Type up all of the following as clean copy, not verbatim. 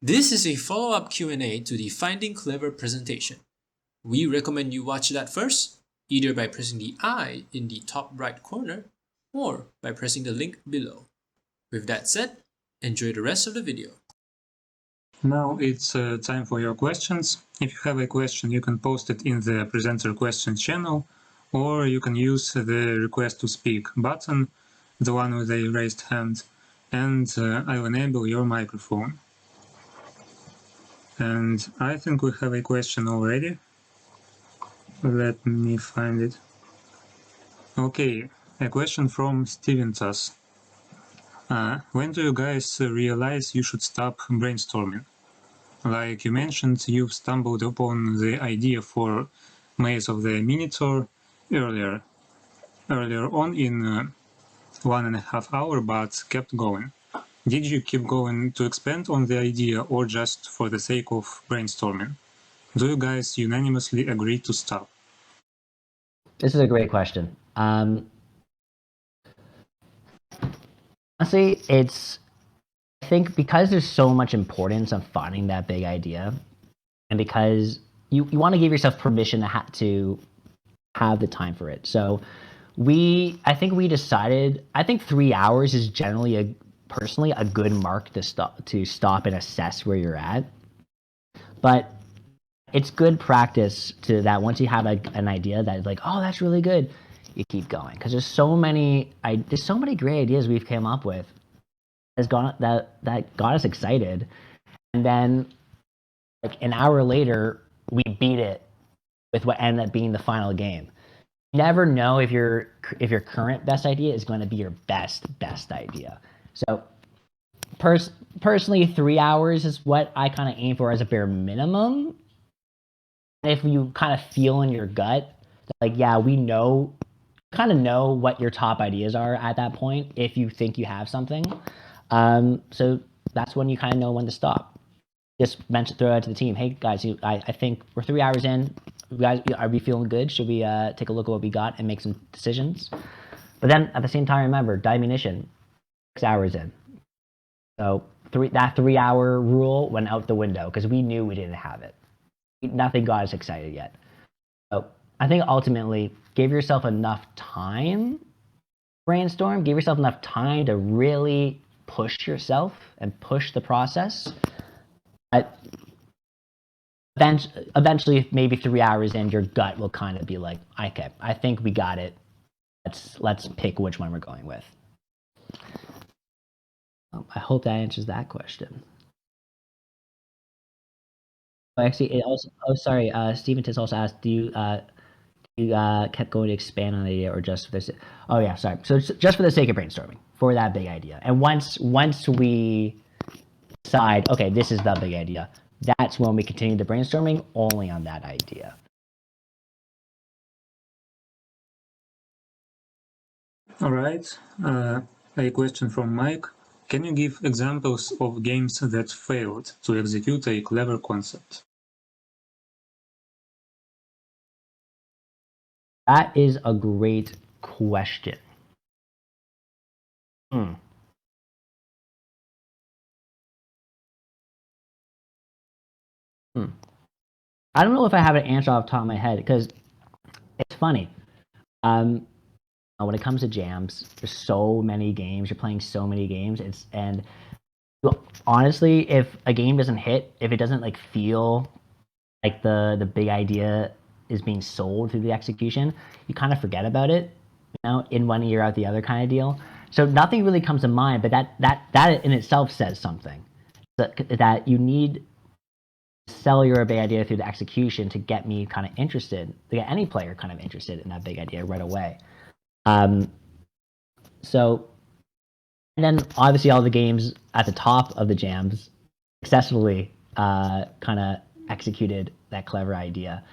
This is a follow-up Q&A to the Finding Clever presentation. We recommend you watch that first, either by pressing the I in the top right corner or by pressing the link below. With that said, enjoy the rest of the video. Now it's time for your questions. If you have a question, you can post it in the presenter questions channel, or you can use the request to speak button, the one with a raised hand, and I'll enable your microphone. And I think we have a question already. Let me find it. Okay, a question from Steven Tass. When do you guys realize you should stop brainstorming? Like you mentioned, you've stumbled upon the idea for Maze of the Minotaur earlier on in 1.5 hours, but kept going. Did you keep going to expand on the idea or just for the sake of brainstorming? Do you guys unanimously agree to stop? This is a great question. Honestly, I think because there's so much importance on finding that big idea, and because you want to give yourself permission to have the time for it. So I think we decided, I think 3 hours is generally personally a good mark to stop and assess where you're at. But it's good practice to that once you have an idea that like, oh, that's really good, you keep going, because there's so many great ideas we've came up with that got us excited, and then like an hour later we beat it with what ended up being the final game. You never know if your current best idea is going to be your best idea. So personally, 3 hours is what I kind of aim for as a bare minimum. And if you kind of feel in your gut that, like, yeah, we kind of know what your top ideas are at that point if you think you have something. So that's when you kind of know when to stop. Just throw it out to the team. Hey guys, I think we're 3 hours in. You guys, are we feeling good? Should we take a look at what we got and make some decisions? But then at the same time, remember, diminution, 6 hours in. So that 3 hour rule went out the window because we knew we didn't have it. Nothing got us excited yet. So I think ultimately, give yourself enough time, brainstorm, give yourself enough time to really push yourself and push the process. But eventually, maybe 3 hours in, your gut will kind of be like, okay, I think we got it. Let's pick which one we're going with. I hope that answers that question. Actually, it also. Oh, sorry. Steven Tiss also asked, do you kept going to expand on the idea, or just for this? Oh yeah, sorry. So just for the sake of brainstorming for that big idea, and once we decide, okay, this is the big idea, that's when we continue the brainstorming only on that idea. All right. A question from Mike. Can you give examples of games that failed to execute a clever concept? That is a great question. I don't know if I have an answer off the top of my head, because it's funny. When it comes to jams, there's so many games. You're playing so many games. And honestly, if a game doesn't hit, if it doesn't like feel like the big idea is being sold through the execution, you kind of forget about it, in one ear out the other kind of deal. So nothing really comes to mind, but that in itself says something, that you need to sell your big idea through the execution to get me kind of interested, to get any player kind of interested in that big idea right away. So, and then obviously all the games at the top of the jams successfully kind of executed that clever idea.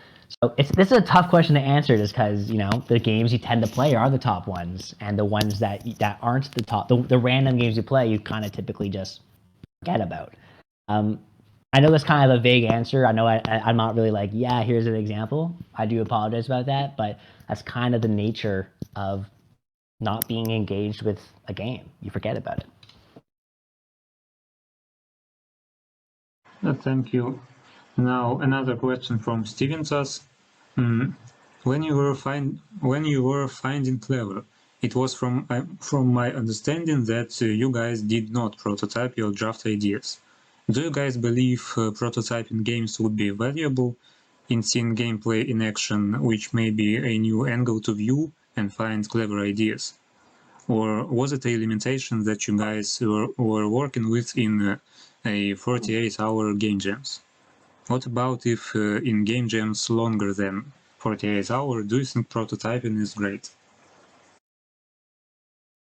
So this is a tough question to answer, just because the games you tend to play are the top ones, and the ones that aren't the top, the random games you play, you kind of typically just forget about. I know that's kind of a vague answer. I know I'm not really like, yeah, here's an example. I do apologize about that, but that's kind of the nature of not being engaged with a game. You forget about it. Thank you. Now another question from Stevensas. When you were finding clever, it was from my understanding that you guys did not prototype your draft ideas. Do you guys believe prototyping games would be valuable in seeing gameplay in action, which may be a new angle to view and find clever ideas? Or was it a limitation that you guys were working with in a 48-hour game jams? What about if in game jams longer than 48 hours, do you think prototyping is great?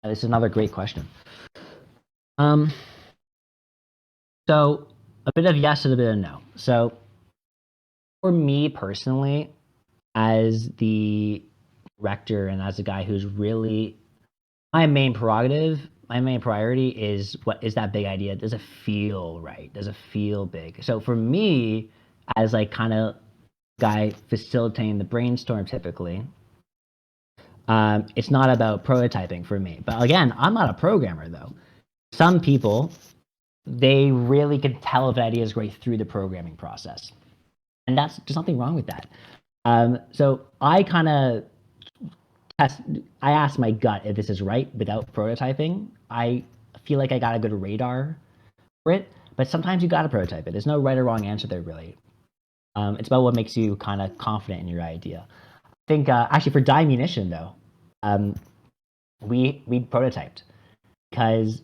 This is another great question. So a bit of yes and a bit of no. So for me personally, as the director and as a guy who's really my main prerogative, my main priority is what is that big idea? Does it feel right? Does it feel big? So for me, as like kind of guy facilitating the brainstorm typically, it's not about prototyping for me. But again, I'm not a programmer though. Some people, they really can tell if an idea is great through the programming process. And there's nothing wrong with that. So I kind of I asked my gut if this is right without prototyping. I feel like I got a good radar for it, but sometimes you got to prototype it. There's no right or wrong answer there, really. It's about what makes you kind of confident in your idea. I think actually for Die Munition though, we prototyped because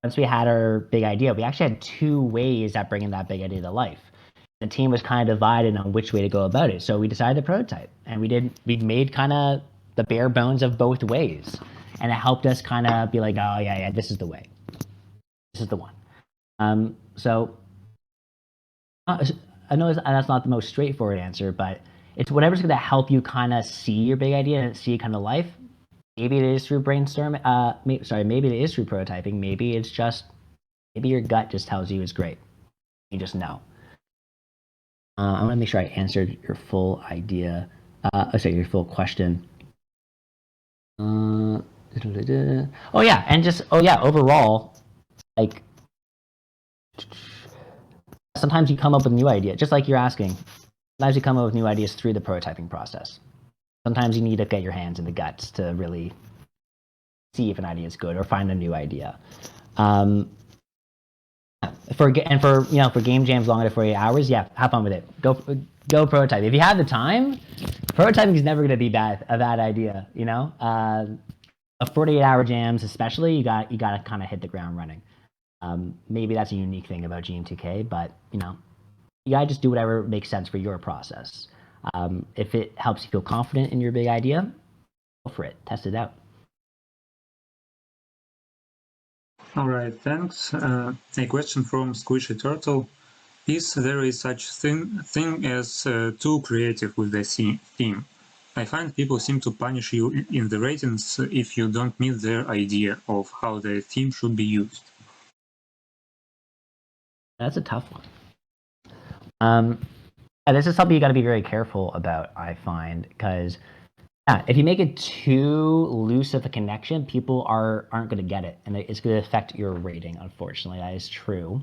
once we had our big idea, we actually had two ways at bringing that big idea to life. The team was kind of divided on which way to go about it, so we decided to prototype, and we made kind of the bare bones of both ways, and it helped us kind of be like, oh yeah, this is the way, this is the one. So I know that's not the most straightforward answer, but it's whatever's going to help you kind of see your big idea and see it kind of life. Maybe it is through brainstorming. Maybe it is through prototyping. Maybe it's just maybe your gut just tells you it's great. You just know. I want to make sure I answered your full idea. Your full question. Oh yeah, and just overall, like sometimes you come up with a new idea, just like you're asking. Sometimes you come up with new ideas through the prototyping process. Sometimes you need to get your hands in the guts to really see if an idea is good or find a new idea. For game jams longer than 48 hours, yeah, have fun with it. Go prototype. If you have the time, prototyping is never going to be a bad idea. You know, a 48-hour jams, especially, you got to kind of hit the ground running. Maybe that's a unique thing about GM2K, but you gotta just do whatever makes sense for your process. If it helps you feel confident in your big idea, go for it. Test it out. All right, thanks. A question from Squishy Turtle. Is there a such thing as too creative with the theme? I find people seem to punish you in the ratings if you don't meet their idea of how the theme should be used. That's a tough one. This is something you got to be very careful about, I find, because if you make it too loose of a connection, people aren't going to get it, and it's going to affect your rating. Unfortunately, that is true.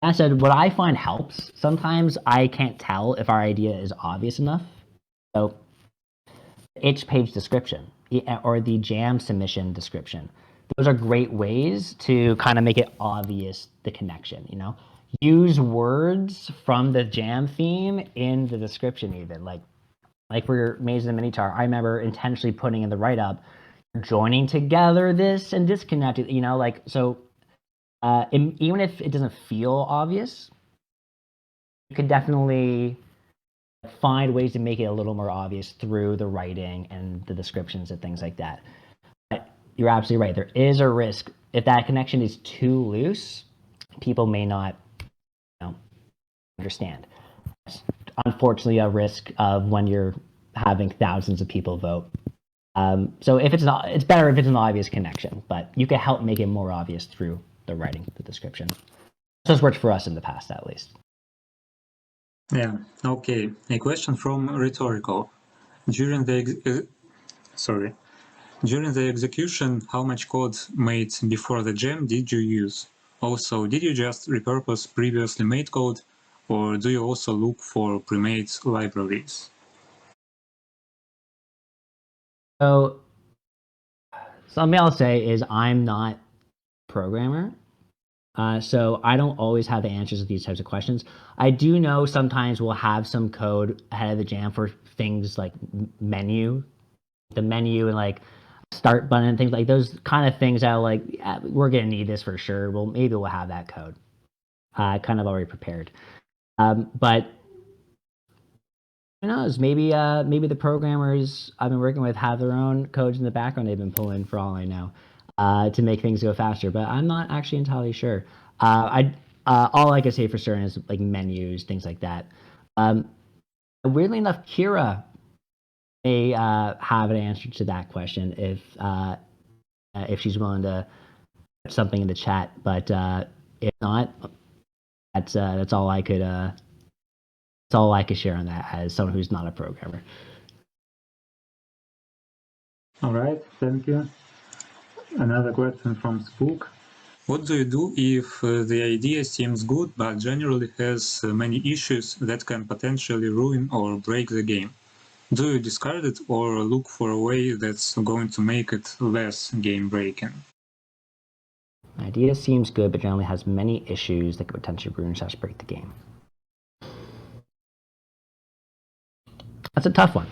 That said, what I find helps, sometimes I can't tell if our idea is obvious enough. So, each page description or the jam submission description, those are great ways to kind of make it obvious the connection. Use words from the jam theme in the description, even like for Maze and the Minotaur. I remember intentionally putting in the write-up, joining together this and disconnected. Even if it doesn't feel obvious, you can definitely find ways to make it a little more obvious through the writing and the descriptions and things like that. But you're absolutely right. There is a risk if that connection is too loose, people may not understand. It's unfortunately a risk of when you're having thousands of people vote. So if it's not, it's better if it's an obvious connection, but you can help make it more obvious through the writing, the description. This has worked for us in the past, at least. Yeah, okay. A question from Rhetorical. During the execution, how much code made before the jam did you use? Also, did you just repurpose previously made code, or do you also look for pre-made libraries? So something I'll say is I'm not a programmer. So I don't always have the answers to these types of questions. I do know sometimes we'll have some code ahead of the jam for things like the menu and like start button and things like those kind of things that are like, yeah, we're gonna need this for sure. Well, maybe we'll have that code kind of already prepared. But who knows? Maybe the programmers I've been working with have their own codes in the background they've been pulling for all I know to make things go faster. But I'm not actually entirely sure. I all I can say for certain is like menus, things like that. Weirdly enough, Kira may have an answer to that question if she's willing to put something in the chat. But if not, that's all I could share on that as someone who's not a programmer. All right, thank you. Another question from Spook. What do you do if the idea seems good but generally has many issues that can potentially ruin or break the game? Do you discard it or look for a way that's going to make it less game-breaking? Idea seems good, but generally has many issues that could potentially ruin/break the game. That's a tough one.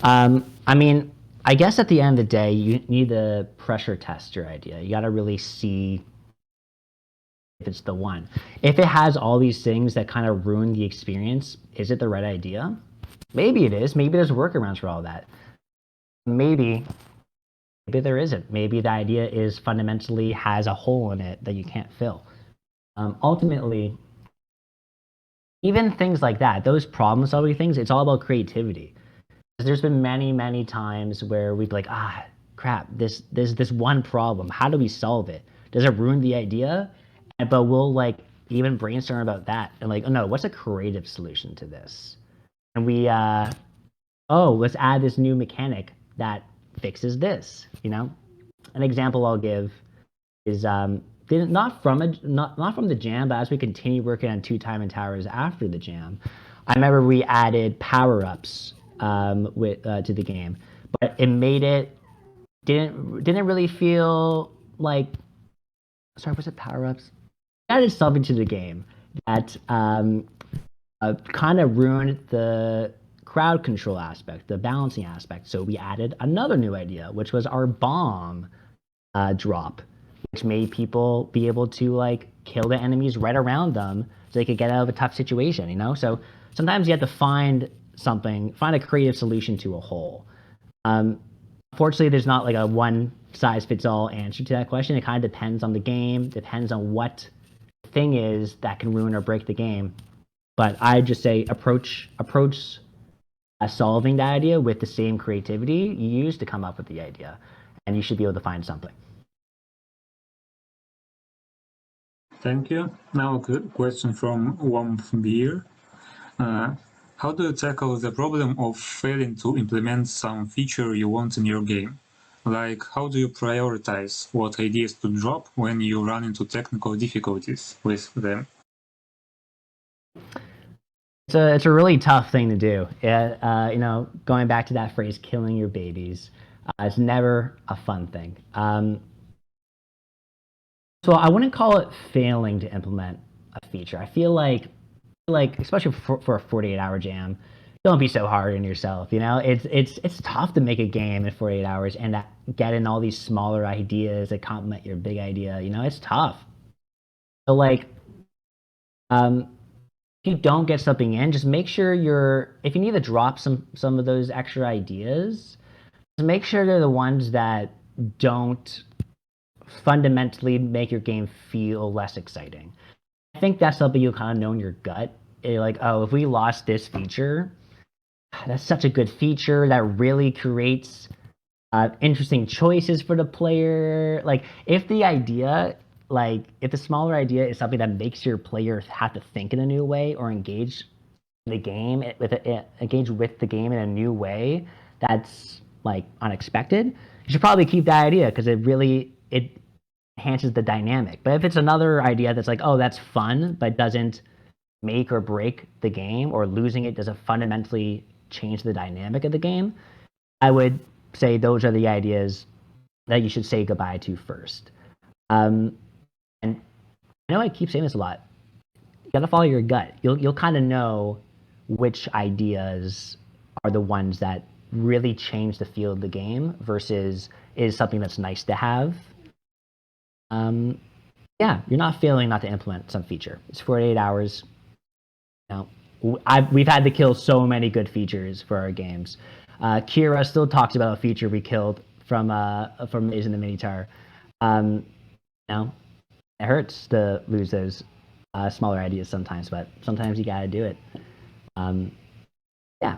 I mean, I guess at the end of the day, you need to pressure test your idea. You got to really see if it's the one. If it has all these things that kind of ruin the experience, is it the right idea? Maybe it is. Maybe there's workarounds for all that. Maybe there isn't. Maybe the idea is fundamentally has a hole in it that you can't fill. Ultimately, even things like that, those problem-solving things, it's all about creativity. There's been many times where we'd be like, crap, there's this one problem. How do we solve it? Does it ruin the idea? But we'll like even brainstorm about that and like, oh no, what's a creative solution to this? And we, let's add this new mechanic that fixes this. You know, an example I'll give is not from the jam, but as we continue working on 2 Time and Towers after the jam, I remember we added power-ups to the game, but it made it didn't really feel like, sorry, was it power-ups? We added something to the game that kind of ruined the crowd control aspect, the balancing aspect. So we added another new idea, which was our bomb drop, which made people be able to like kill the enemies right around them so they could get out of a tough situation, you know? So sometimes you have to find a creative solution to a hole. Unfortunately, there's not like a one size fits all answer to that question. It kind of depends on the game, depends on what thing is that can ruin or break the game. But I just say approach solving that idea with the same creativity you used to come up with the idea, and you should be able to find something. Thank you. Now a question from Warmth Beer. How do you tackle the problem of failing to implement some feature you want in your game? Like, how do you prioritize what ideas to drop when you run into technical difficulties with them? It's a really tough thing to do. You know, going back to that phrase, killing your babies, it's never a fun thing. So I wouldn't call it failing to implement a feature. I feel like especially for a 48-hour jam, don't be so hard on yourself. You know, it's tough to make a game in 48 hours and get in all these smaller ideas that complement your big idea. You know, it's tough. So like, if you don't get something in, just make sure if you need to drop some of those extra ideas, just make sure they're the ones that don't fundamentally make your game feel less exciting. I think that's something you kind of know in your gut. You're like, oh, if we lost this feature, that's such a good feature that really creates interesting choices for the player. Like, if the smaller idea is something that makes your player have to think in a new way or engage the game engage with the game in a new way, that's like unexpected. You should probably keep that idea because it enhances the dynamic. But if it's another idea that's like, oh, that's fun, but doesn't make or break the game, or losing it doesn't fundamentally change the dynamic of the game, I would say those are the ideas that you should say goodbye to first. And I know I keep saying this a lot. You got to follow your gut. You'll kind of know which ideas are the ones that really change the feel of the game versus is something that's nice to have. Yeah, you're not failing not to implement some feature. It's 48 hours. You know, we've had to kill so many good features for our games. Kira still talks about a feature we killed from Maze in the Minotaur. You know, it hurts to lose those smaller ideas sometimes, but sometimes you gotta do it. Yeah.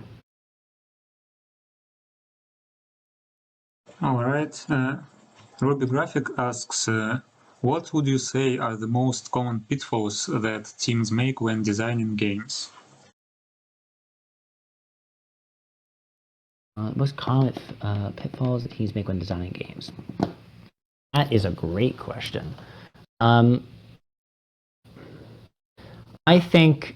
All right. Ruby Graphic asks, what would you say are the most common pitfalls that teams make when designing games? Most common pitfalls that teams make when designing games. That is a great question. I think,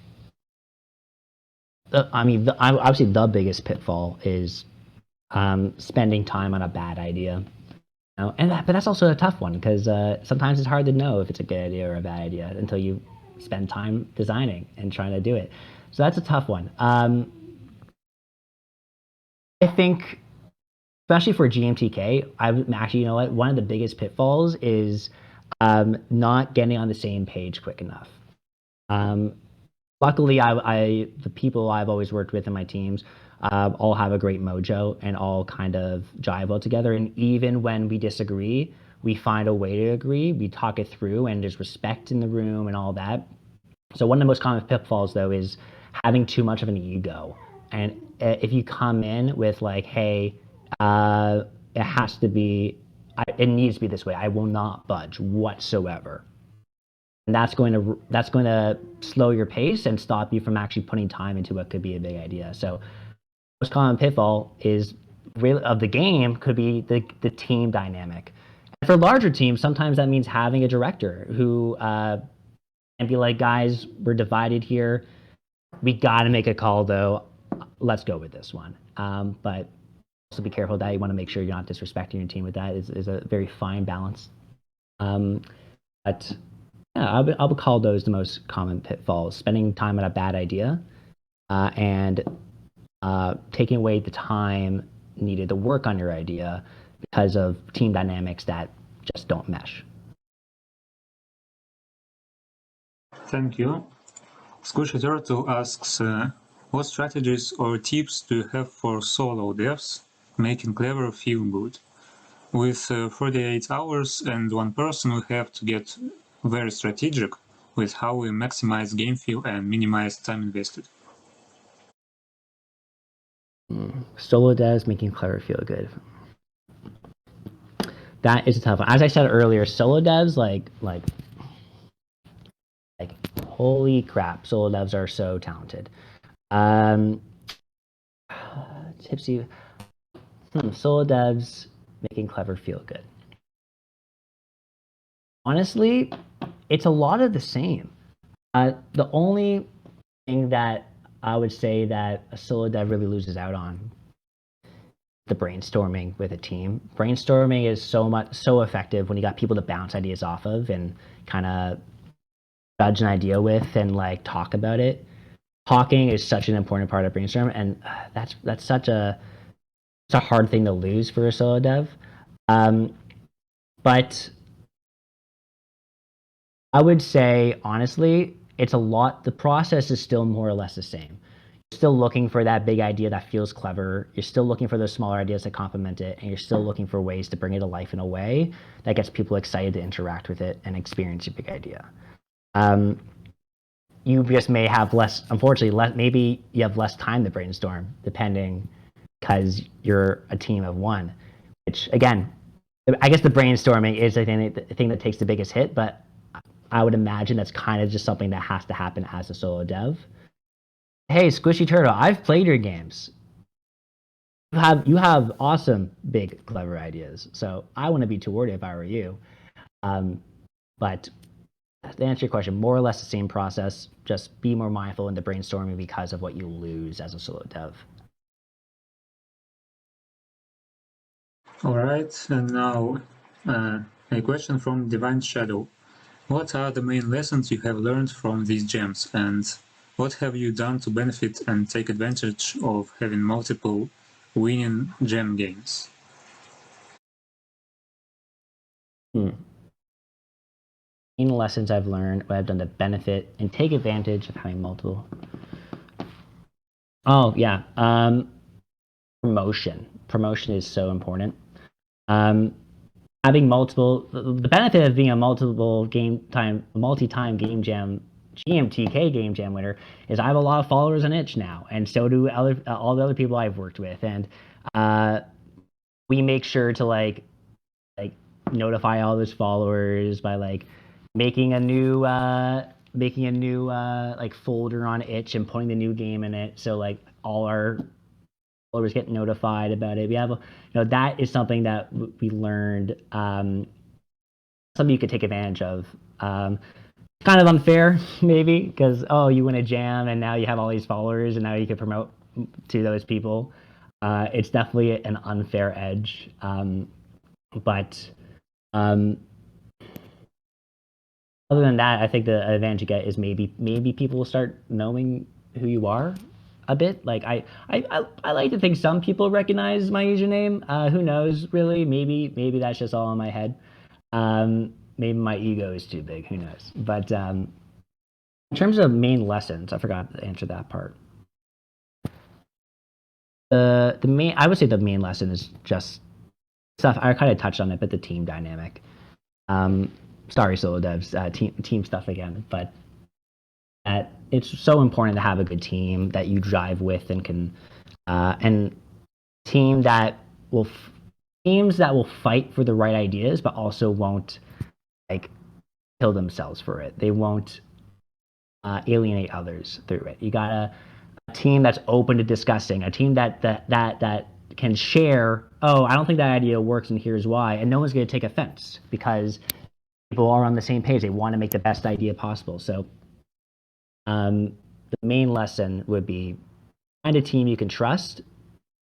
obviously the biggest pitfall is spending time on a bad idea. You know? But that's also a tough one because sometimes it's hard to know if it's a good idea or a bad idea until you spend time designing and trying to do it. So that's a tough one. I think, especially for GMTK, actually, you know what? One of the biggest pitfalls is not getting on the same page quick enough. Luckily, the people I've always worked with in my teams all have a great mojo and all kind of jive well together. And even when we disagree, we find a way to agree. We talk it through, and there's respect in the room and all that. So one of the most common pitfalls, though, is having too much of an ego. And if you come in with like, hey, it has to be, it needs to be this way. I will not budge whatsoever. And that's going to slow your pace and stop you from actually putting time into what could be a big idea. So most common pitfall is really of the game could be the team dynamic. And for larger teams, sometimes that means having a director who and be like, guys, we're divided here. We got to make a call though. Let's go with this one. But also be careful that you want to make sure you're not disrespecting your team with that. Is a very fine balance. But yeah, I would call those the most common pitfalls: spending time on a bad idea, and taking away the time needed to work on your idea because of team dynamics that just don't mesh. Thank you. Squishy Turtle asks, what strategies or tips do you have for solo devs making Clever feel good? With 48 hours and one person, we have to get very strategic with how we maximize game feel and minimize time invested. Solo devs making Clever feel good. That is a tough one. As I said earlier, solo devs like holy crap, solo devs are so talented. Tipsy. Solo devs making Clever feel good. Honestly, it's a lot of the same. The only thing that I would say that a solo dev really loses out on, the brainstorming with a team. Brainstorming is so effective when you got people to bounce ideas off of and kind of judge an idea with and like talk about it. Talking is such an important part of brainstorm, and that's such a hard thing to lose for a solo dev. But I would say honestly, it's a lot. The process is still more or less the same. You're still looking for that big idea that feels clever. You're still looking for those smaller ideas that complement it, and you're still looking for ways to bring it to life in a way that gets people excited to interact with it and experience your big idea. You just may have less, unfortunately, maybe you have less time to brainstorm, depending, because you're a team of one, which again, I guess the brainstorming is the thing that takes the biggest hit, but I would imagine that's kind of just something that has to happen as a solo dev. Hey, Squishy Turtle, I've played your games. You have awesome, big, clever ideas, so I wouldn't be too worried if I were you. But to answer your question, more or less the same process. Just be more mindful in the brainstorming because of what you lose as a solo dev. All right, and now a question from Divine Shadow. What are the main lessons you have learned from these gems, and what have you done to benefit and take advantage of having multiple winning gem games? Main lessons I've learned, what I've done to benefit and take advantage of having multiple. Oh yeah, promotion. Promotion is so important. Having multiple, the benefit of being a multi-time game jam, GMTK game jam winner is I have a lot of followers on itch now, and so do all the other people I've worked with, and we make sure to like notify all those followers by like making a new like folder on itch and putting the new game in it, so like all our followers get notified about it. We have that is something that we learned, something you could take advantage of. Kind of unfair maybe, because you win a jam and now you have all these followers and now you can promote to those people. It's definitely an unfair edge, but other than that, I think the advantage you get is maybe people will start knowing who you are a bit. Like I like to think some people recognize my username. Who knows, really? Maybe that's just all in my head. Maybe my ego is too big. Who knows? But in terms of main lessons, I forgot to answer that part. I would say the main lesson is just stuff. I kind of touched on it, but the team dynamic. Sorry, solo devs, team stuff again, but it's so important to have a good team that you drive with and can, and teams that will fight for the right ideas, but also won't like kill themselves for it. They won't alienate others through it. You got a team that's open to discussing, a team that can share. I don't think that idea works, and here's why, and no one's going to take offense because people are on the same page. They want to make the best idea possible. So the main lesson would be find a team you can trust,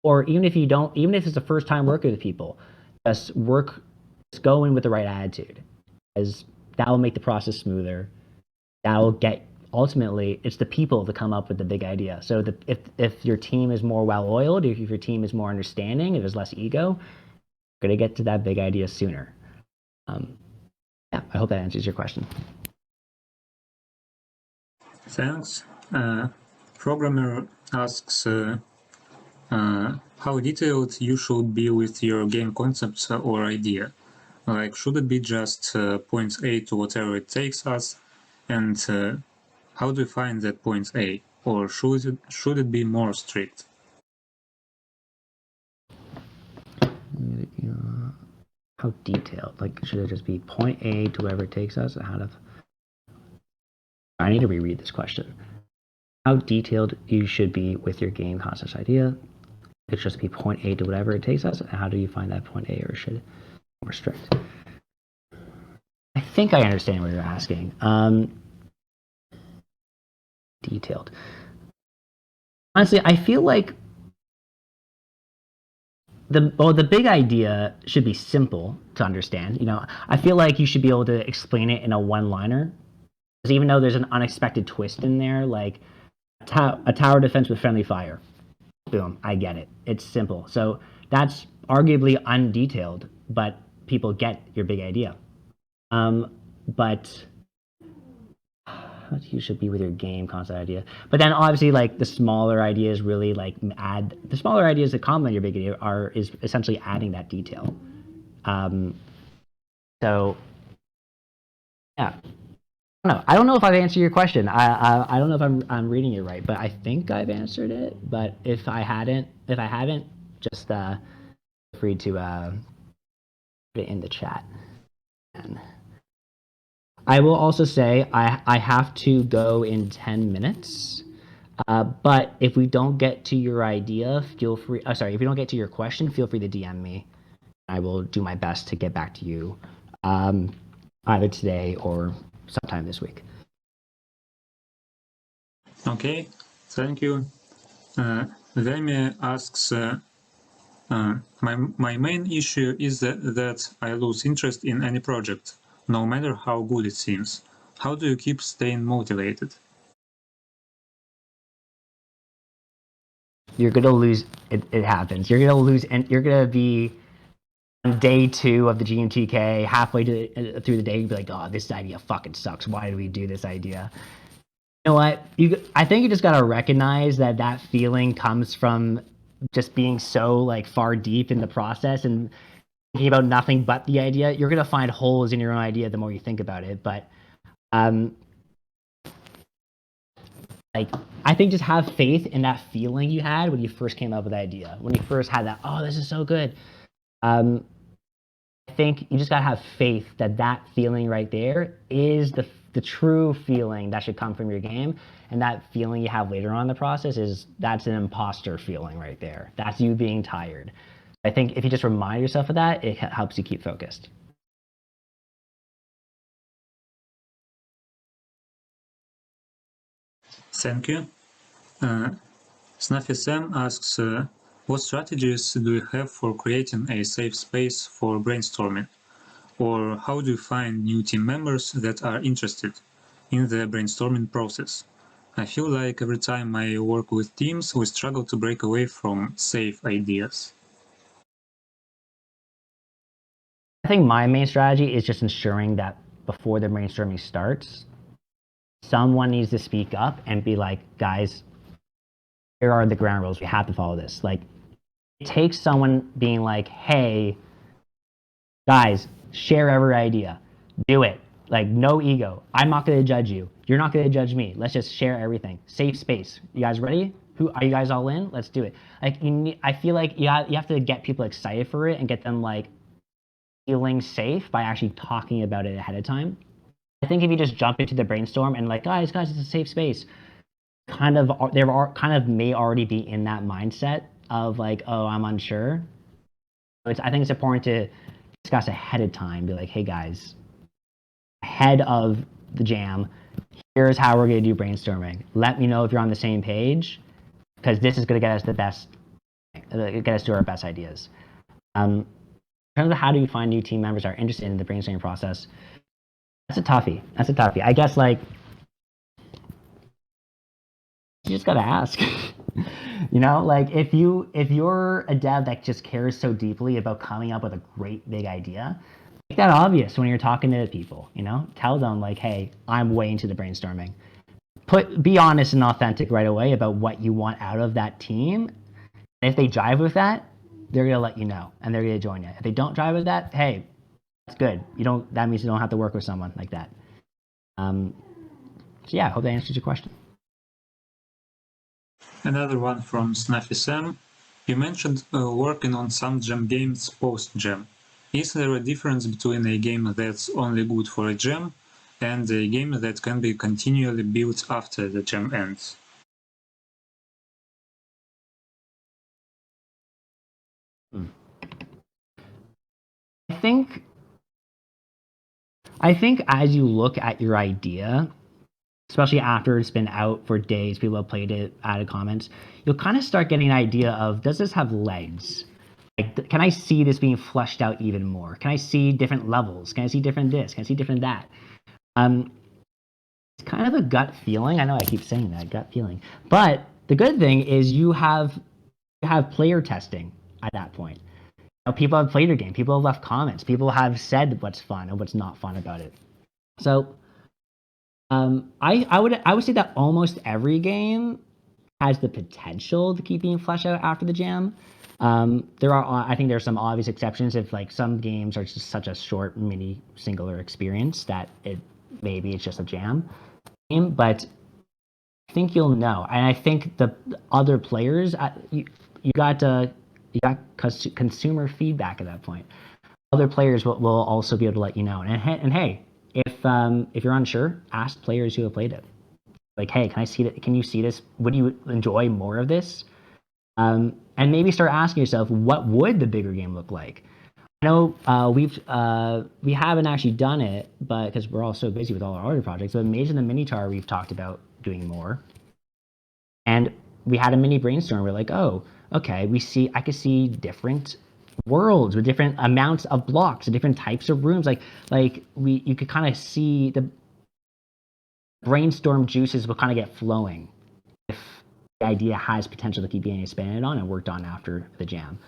or even if it's the first time working with people, just go in with the right attitude, as that will make the process smoother. That will get, ultimately, it's the people to come up with the big idea. So if your team is more well-oiled, if your team is more understanding, if there's less ego, you're going to get to that big idea sooner. Yeah, I hope that answers your question. Thanks. Programmer asks how detailed you should be with your game concepts or idea. Like, should it be just point A to whatever it takes us? And how do you find that point A? Or should it be more strict? How detailed? Like, should it just be point A to wherever it takes us? I need to reread this question. How detailed you should be with your game concept idea? It should just be point A to whatever it takes us. How do you find that point A, or should it be more strict? I think I understand what you're asking. Detailed. Honestly, I feel like the big idea should be simple to understand. I feel like you should be able to explain it in a one-liner, because even though there's an unexpected twist in there, like a tower defense with friendly fire, boom, I get it. It's simple. So that's arguably undetailed, but people get your big idea. But you should be with your game concept idea. But then obviously, like, the smaller ideas really the smaller ideas that complement your big idea is essentially adding that detail. So yeah, I don't know if I've answered your question. I don't know if I'm reading it right, but I think I've answered it. But if I haven't, just feel free to put it in the chat. And I will also say I have to go in 10 minutes. But if we don't get to your idea, feel free. If we don't get to your question, feel free to DM me. I will do my best to get back to you. either today or sometime this week. Okay, thank you. Vemi asks, my main issue is that I lose interest in any project, no matter how good it seems. How do you keep staying motivated? You're gonna lose. It happens. You're gonna lose, and you're gonna be on day 2 of the GMTK, halfway through the day, you'd be like, "Oh, this idea fucking sucks. Why did we do this idea?" You know what? I think you just gotta recognize that feeling comes from just being so like far deep in the process and thinking about nothing but the idea. You're gonna find holes in your own idea the more you think about it. But like, I think just have faith in that feeling you had when you first came up with the idea. When you first had that, oh, this is so good. I think you just gotta have faith that feeling right there is the true feeling that should come from your game, and that feeling you have later on in the process that's an imposter feeling right there. That's you being tired. I think if you just remind yourself of that, it helps you keep focused. Thank you. Snuffy Sam asks, what strategies do you have for creating a safe space for brainstorming? Or how do you find new team members that are interested in the brainstorming process? I feel like every time I work with teams, we struggle to break away from safe ideas. I think my main strategy is just ensuring that before the brainstorming starts, someone needs to speak up and be like, guys, here are the ground rules. We have to follow this. Like, it takes someone being like, hey, guys, share every idea. Do it. Like, no ego. I'm not going to judge you. You're not going to judge me. Let's just share everything. Safe space. You guys ready? Are you guys all in? Let's do it. Like, I feel like you have to get people excited for it and get them like feeling safe by actually talking about it ahead of time. I think if you just jump into the brainstorm and like, guys, it's a safe space, kind of may already be in that mindset of like, oh, I'm unsure. I think it's important to discuss ahead of time. Be like, hey guys, ahead of the jam, here's how we're going to do brainstorming. Let me know if you're on the same page, because this is going to get us to our best ideas. In terms of how do you find new team members that are interested in the brainstorming process, that's a toughie. I guess like you just gotta ask. You know, like if you're a dev that just cares so deeply about coming up with a great big idea, make that obvious when you're talking to people. You know, tell them like, hey, I'm way into the brainstorming. Be honest and authentic right away about what you want out of that team. And if they jive with that, they're gonna let you know and they're gonna join you. If they don't drive with that, hey, that's good. That means you don't have to work with someone like that. So yeah, I hope that answers your question. Another one from Snuffy Sam. You mentioned working on some jam games post-jam. Is there a difference between a game that's only good for a jam and a game that can be continually built after the jam ends? I think as you look at your idea, especially after it's been out for days, people have played it, added comments, you'll kind of start getting an idea of, does this have legs? Like, can I see this being fleshed out even more? Can I see different levels? Can I see different this? Can I see different that? It's kind of a gut feeling. I know I keep saying that, gut feeling. But the good thing is you have player testing at that point. You know, people have played your game. People have left comments. People have said what's fun and what's not fun about it. So I would say that almost every game has the potential to keep being fleshed out after the jam. I think there are some obvious exceptions if like some games are just such a short mini singular experience that maybe it's just a jam game, but I think you'll know, and I think the other players you got consumer feedback at that point. Other players will also be able to let you know, and hey, if you're unsure, ask players who have played it. Like, hey, can I see that? Can you see this? Would you enjoy more of this? And maybe start asking yourself, what would the bigger game look like? I know we haven't actually done it, but because we're all so busy with all our other projects. But Maze in the Minotaur, we've talked about doing more, and we had a mini brainstorm. We're like, oh, okay, I could see different worlds with different amounts of blocks and different types of rooms. You could kind of see the brainstorm juices will kind of get flowing if the idea has potential to keep being expanded on and worked on after the jam.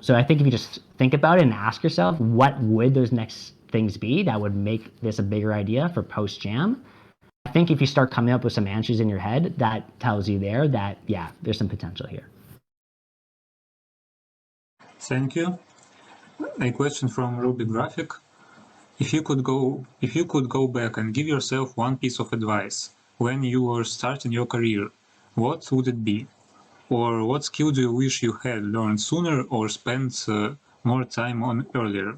So I think if you just think about it and ask yourself, what would those next things be that would make this a bigger idea for post jam? I think if you start coming up with some answers in your head, that tells you there that, yeah, there's some potential here. Thank you. A question from Ruby Graphic. If you could go back and give yourself one piece of advice when you were starting your career, what would it be? Or what skill do you wish you had learned sooner or spent more time on earlier?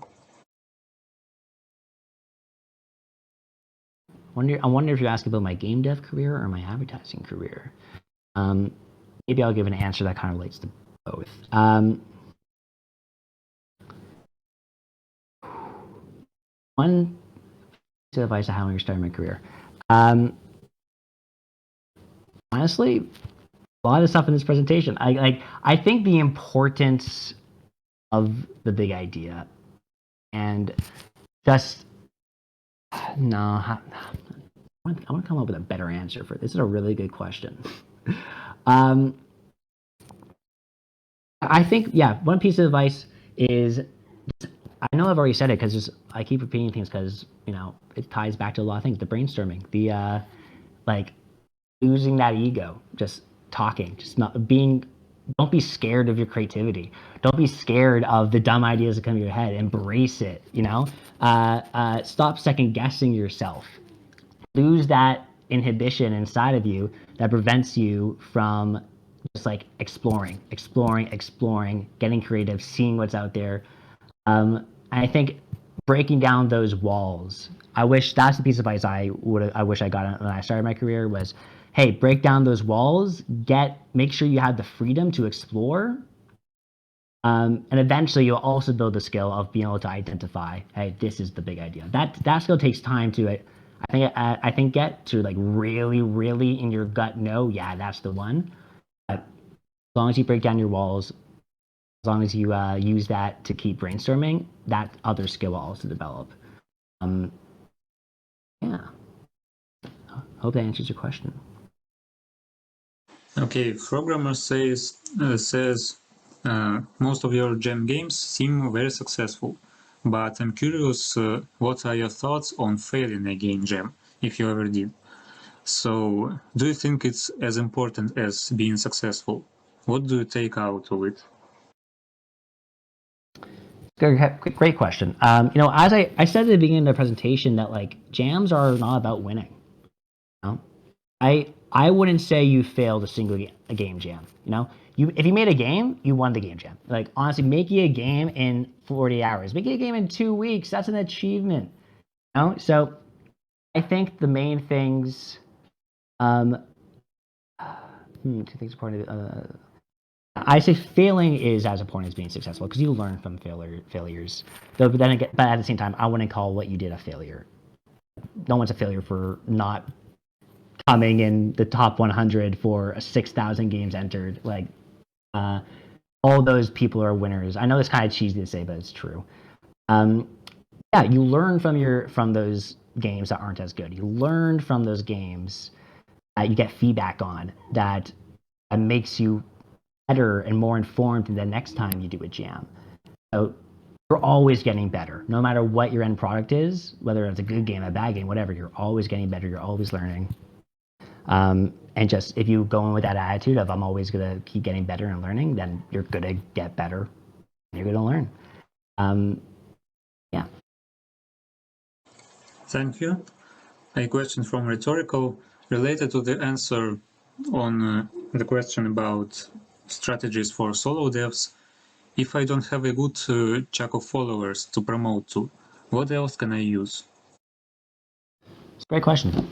I wonder if you ask about my game dev career or my advertising career. Maybe I'll give an answer that kind of relates to both. One piece of advice I have when you're starting my career. Honestly, a lot of stuff in this presentation. I think the importance of the big idea and just no. I want to come up with a better answer for this. This is a really good question. I think, yeah, one piece of advice is, I know I've already said it because I keep repeating things because, it ties back to a lot of things. The brainstorming, the losing that ego, just talking, just not being, don't be scared of your creativity. Don't be scared of the dumb ideas that come to your head. Embrace it, stop second guessing yourself. Lose that inhibition inside of you that prevents you from just like exploring, getting creative, seeing what's out there. And I think breaking down those walls. I wish that's the piece of advice I wish I got when I started my career was, hey, break down those walls. Make sure you have the freedom to explore. And eventually, you'll also build the skill of being able to identify, hey, this is the big idea. That skill takes time to. I think get to like really, really in your gut know, yeah, that's the one. But as long as you break down your walls, as long as you use that to keep brainstorming, that other skill will also develop. Yeah. Hope that answers your question. Okay, programmer says most of your jam games seem very successful, but I'm curious, what are your thoughts on failing a game jam, if you ever did? So, do you think it's as important as being successful? What do you take out of it? Great question. As I said at the beginning of the presentation that like jams are not about winning. I wouldn't say you failed a game jam. If you made a game, you won the game jam. Like honestly, making a game in 40 hours, making a game in 2 weeks, that's an achievement. So I think the main things, two things important. I say failing is as important as being successful because you learn from failures. But at the same time, I wouldn't call what you did a failure. No one's a failure for not coming in the top 100 for 6,000 games entered. Like, all those people are winners. I know it's kind of cheesy to say, but it's true. Yeah, you learn from those games that aren't as good. You learn from those games that you get feedback on that makes you better and more informed the next time you do a jam. So you're always getting better, no matter what your end product is, whether it's a good game, a bad game, whatever. You're always getting better. You're always learning. And just if you go in with that attitude of I'm always gonna keep getting better and learning, then you're gonna get better. And you're gonna learn. Yeah. Thank you. A question from Rhetorical related to the answer on the question about strategies for solo devs. If I don't have a good chunk of followers to promote to, what else can I use? It's a great question.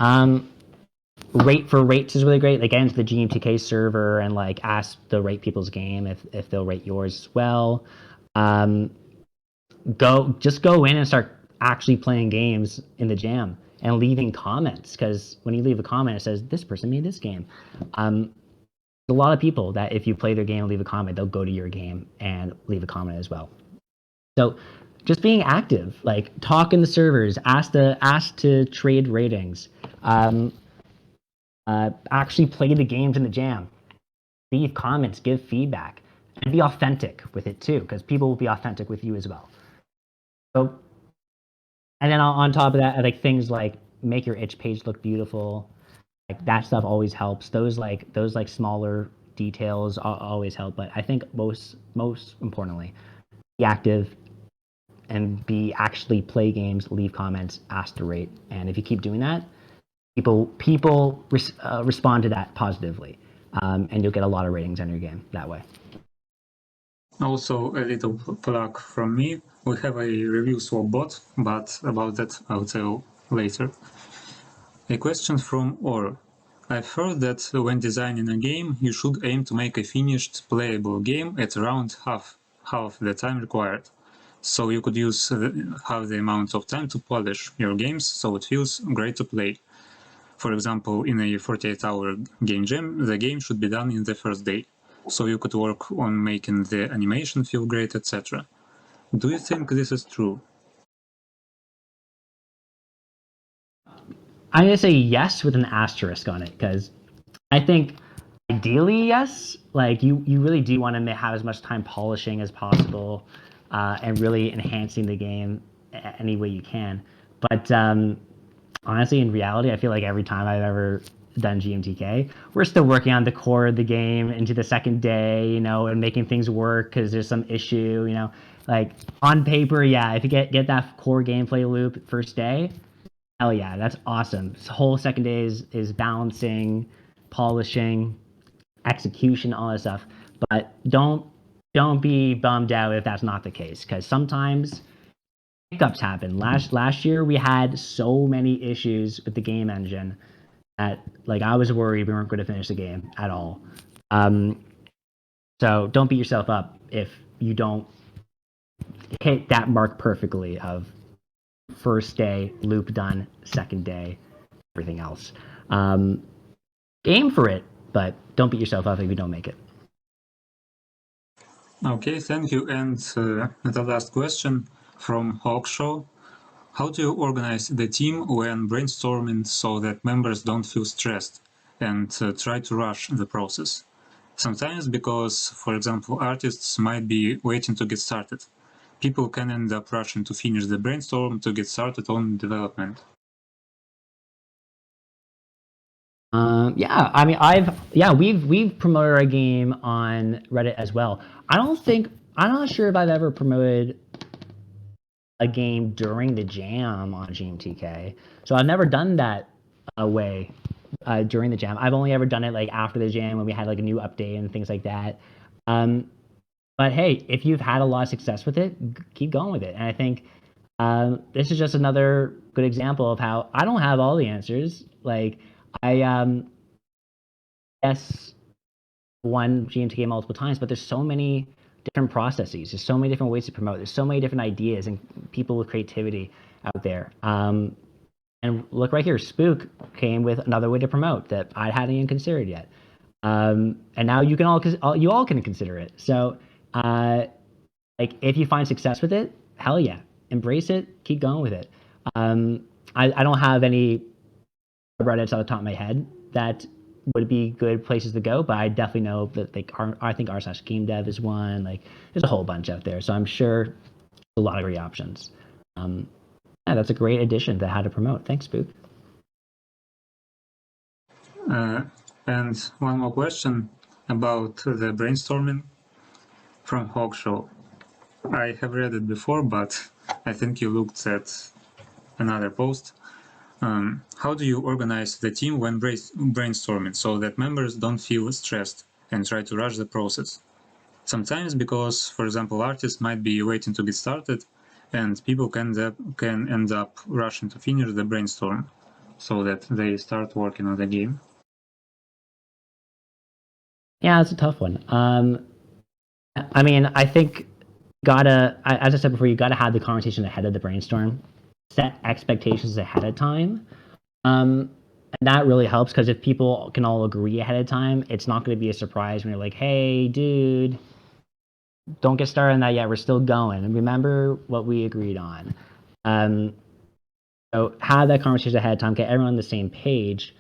Rate for rates is really great. Like, get into the GMTK server and like ask the rate people's game if they'll rate yours as well. just go in and start actually playing games in the jam and leaving comments, because when you leave a comment, it says this person made this game. A lot of people that if you play their game and leave a comment, they'll go to your game and leave a comment as well. So just being active, like talk in the servers, ask to trade ratings, actually play the games in the jam, leave comments, give feedback, and be authentic with it too, because people will be authentic with you as well. So, and then on top of that, like things like make your itch page look beautiful, like that stuff always helps. Those smaller details always help. But I think most importantly, be active and be actually play games, leave comments, ask to rate, and if you keep doing that, people respond to that positively, and you'll get a lot of ratings on your game that way. Also, a little plug from me. We have a review swap bot, but about that I'll tell later. A question from Or. I've heard that when designing a game, you should aim to make a finished, playable game at around half the time required. So you could use half the amount of time to polish your games so it feels great to play. For example, in a 48-hour game jam, the game should be done in the first day. So you could work on making the animation feel great, etc. Do you think this is true? I'm gonna say yes with an asterisk on it, because I think ideally yes. Like you really do want to have as much time polishing as possible, and really enhancing the game any way you can. But honestly, in reality, I feel like every time I've ever done GMTK, we're still working on the core of the game into the second day, and making things work because there's some issue, like on paper, yeah, if you get that core gameplay loop first day, hell yeah, that's awesome. This whole second day is balancing, polishing, execution, all that stuff. But don't be bummed out if that's not the case, because sometimes hiccups happen. Last year we had so many issues with the game engine that like I was worried we weren't going to finish the game at all. So don't beat yourself up if you don't hit that mark perfectly of first day loop done, second day, everything else. Aim for it, but don't beat yourself up if you don't make it. Okay, thank you. And the last question from Hawkshaw. How do you organize the team when brainstorming so that members don't feel stressed and try to rush the process? Sometimes because, for example, artists might be waiting to get started. People can end up rushing to finish the brainstorm to get started on development. Yeah, I mean, we've promoted our game on Reddit as well. I'm not sure if I've ever promoted a game during the jam on GMTK. So I've never done that way during the jam. I've only ever done it like after the jam when we had like a new update and things like that. But hey, if you've had a lot of success with it, keep going with it. And I think this is just another good example of how I don't have all the answers. Like I yes, won GMTK multiple times, but there's so many different processes. There's so many different ways to promote. There's so many different ideas and people with creativity out there. And look right here, Spook came with another way to promote that I hadn't even considered yet. And now you all can consider it. So, like if you find success with it, hell yeah, embrace it, keep going with it. I don't have any Reddits on the top of my head that would be good places to go, but I definitely know that I think r/game dev is one. Like there's a whole bunch out there, so I'm sure a lot of great options. Yeah, that's a great addition to how to promote. Thanks, Spook. And one more question about the brainstorming from Hawkshaw. I have read it before, but I think you looked at another post. How do you organize the team when brainstorming so that members don't feel stressed and try to rush the process? Sometimes because, for example, artists might be waiting to get started and people can end up rushing to finish the brainstorm so that they start working on the game. Yeah, that's a tough one. I mean, I think as I said before, you gotta have the conversation ahead of the brainstorm, set expectations ahead of time. And that really helps because if people can all agree ahead of time, it's not going to be a surprise when you're like, hey, dude, don't get started on that yet. We're still going. And remember what we agreed on. So have that conversation ahead of time, get everyone on the same page.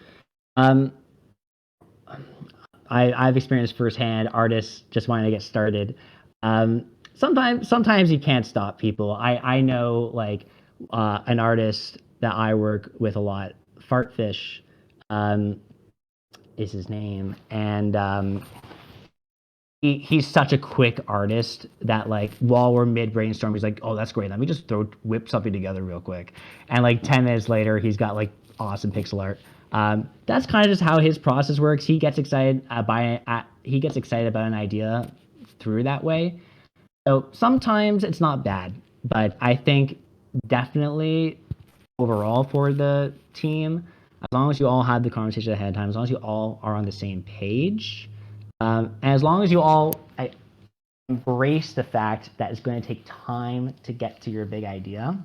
I've experienced firsthand artists just wanting to get started. Sometimes you can't stop people. I know like an artist that I work with a lot, Fartfish, is his name, and he's such a quick artist that like while we're mid brainstorm, he's like, oh, that's great. Let me just whip something together real quick, and like 10 minutes later, he's got like awesome pixel art. That's kind of just how his process works. He gets excited he gets excited about an idea through that way. So sometimes it's not bad, but I think definitely overall for the team, as long as you all have the conversation ahead of time, as long as you all are on the same page, and as long as you all embrace the fact that it's going to take time to get to your big idea,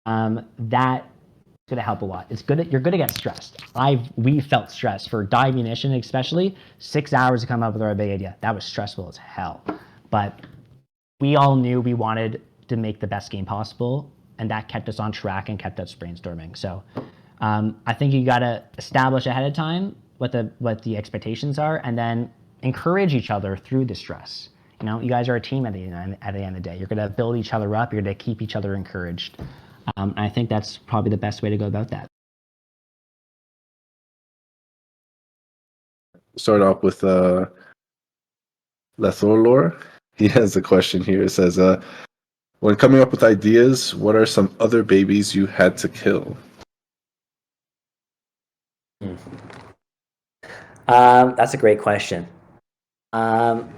that's going to help a lot. You're going to get stressed. We felt stressed for Die Munition, especially 6 hours to come up with our big idea. That was stressful as hell. But we all knew we wanted to make the best game possible, and that kept us on track and kept us brainstorming. So I think you got to establish ahead of time what the expectations are, and then encourage each other through the stress. You know, you guys are a team at the end of the day. You're going to build each other up. You're going to keep each other encouraged. I think that's probably the best way to go about that. Start off with Lethorlor. He has a question here. It says, when coming up with ideas, what are some other babies you had to kill? That's a great question. Well,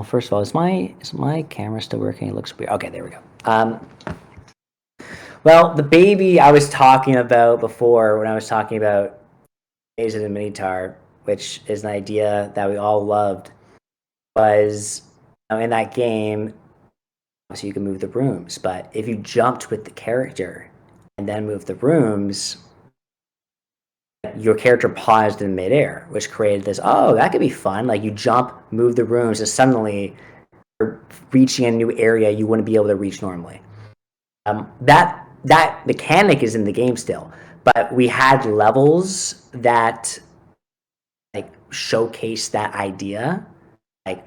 first of all, is my camera still working? It looks weird. Okay, there we go. Well, the baby I was talking about before, when I was talking about Maze of the Minotaur, which is an idea that we all loved, was in that game, so you can move the rooms. But if you jumped with the character and then moved the rooms, your character paused in midair, which created this, oh, that could be fun. Like you jump, move the rooms, and suddenly you're reaching a new area you wouldn't be able to reach normally. That mechanic is in the game still, but we had levels that like showcase that idea, like